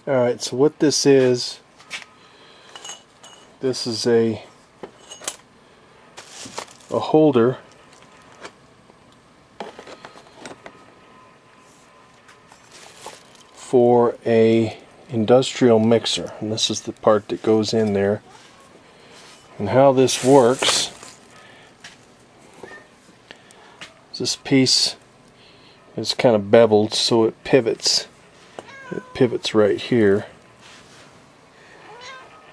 Alright, so what this is a holder for a industrial mixer, and this is the part that goes in there. And how this works is this piece is kind of beveled so it pivots. It pivots right here.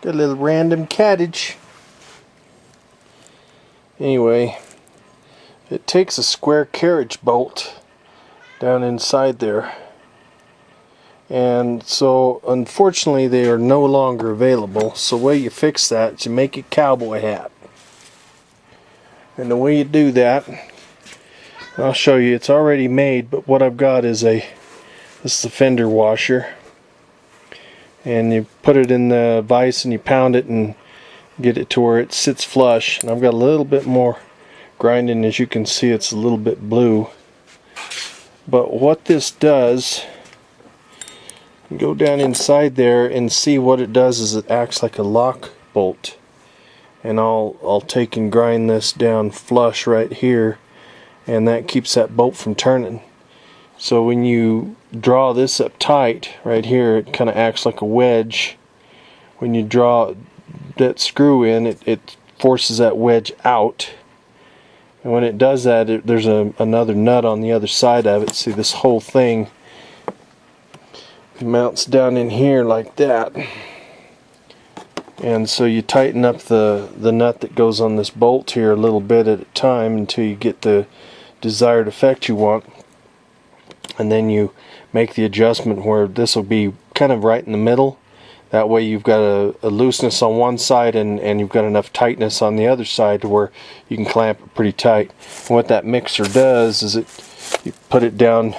Got a little random cottage. Anyway, it takes a square carriage bolt down inside there. And so unfortunately they are no longer available. So the way you fix that is you make a cowboy hat. And the way you do that, I'll show you, it's already made, but what I've got is this is a fender washer. And you put it in the vise and you pound it and get it to where it sits flush. And I've got a little bit more grinding, as you can see it's a little bit blue. But what this does, go down inside there and see what it does is it acts like a lock bolt. And I'll take and grind this down flush right here, and that keeps that bolt from turning. So when you draw this up tight right here, it kind of acts like a wedge. When you draw that screw in, it forces that wedge out. And when it does that, there's another nut on the other side of it. See, this whole thing mounts down in here like that. And so you tighten up the nut that goes on this bolt here a little bit at a time until you get the desired effect you want. And then you make the adjustment where this will be kind of right in the middle. That way you've got a looseness on one side and you've got enough tightness on the other side to where you can clamp it pretty tight. And what that mixer does is you put it down.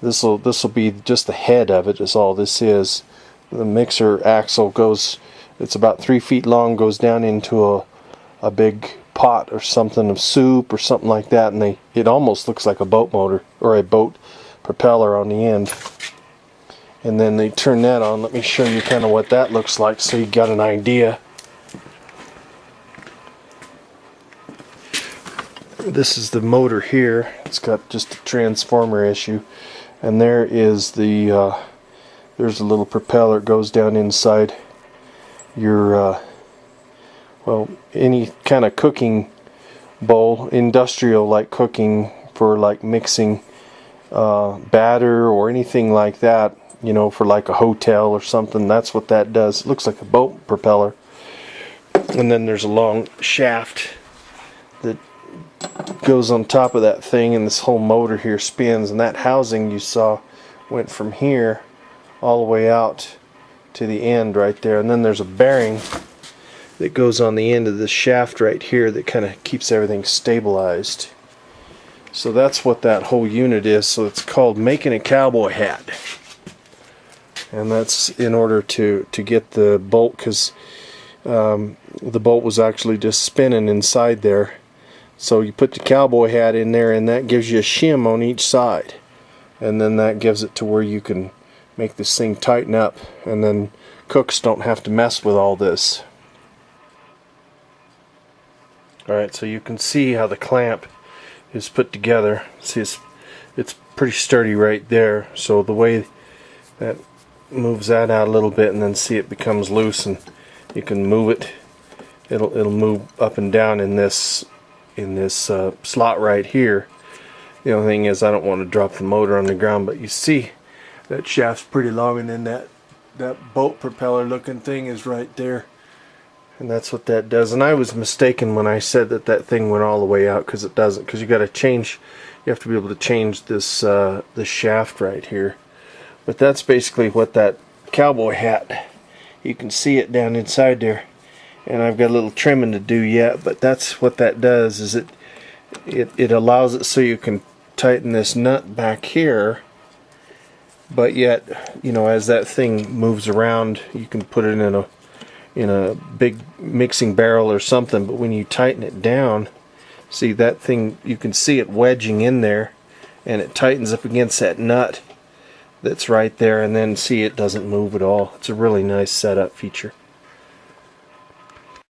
This will be just the head of it, is all this is. The mixer axle goes, it's about 3 feet long, goes down into a big pot or something of soup or something like that, and it almost looks like a boat motor or a boat propeller on the end. And then they turn that on. Let me show you kind of what that looks like so you got an idea. This is the motor here. It's got just a transformer issue, and there is there's a little propeller. It goes down inside your well, any kind of cooking bowl, industrial like cooking, for like mixing batter or anything like that, you know, for like a hotel or something. That's what that does. It looks like a boat propeller. And then there's a long shaft that goes on top of that thing, and this whole motor here spins, and that housing you saw went from here all the way out to the end right there. And then there's a bearing that goes on the end of the shaft right here that kind of keeps everything stabilized. So that's what that whole unit is. So it's called making a cowboy hat. And that's in order to get the bolt, because the bolt was actually just spinning inside there. So you put the cowboy hat in there, and that gives you a shim on each side. And then that gives it to where you can make this thing tighten up, and then cooks don't have to mess with all this. Alright, so you can see how the clamp is put together. See, it's pretty sturdy right there. So the way that moves that out a little bit, and then see it becomes loose, and you can move it. It'll move up and down in this slot right here. The only thing is I don't want to drop the motor on the ground, but you see that shaft's pretty long, and then that boat propeller looking thing is right there. And that's what that does. And I was mistaken when I said that thing went all the way out, because it doesn't. Because you have to be able to change this shaft right here. But that's basically what that cowboy hat. You can see it down inside there. And I've got a little trimming to do yet. But that's what that does. Is it allows it so you can tighten this nut back here. But yet, you know, as that thing moves around, you can put it in a big mixing barrel or something. But when you tighten it down, see that thing, you can see it wedging in there, and it tightens up against that nut that's right there, and then see, it doesn't move at all. It's a really nice setup feature.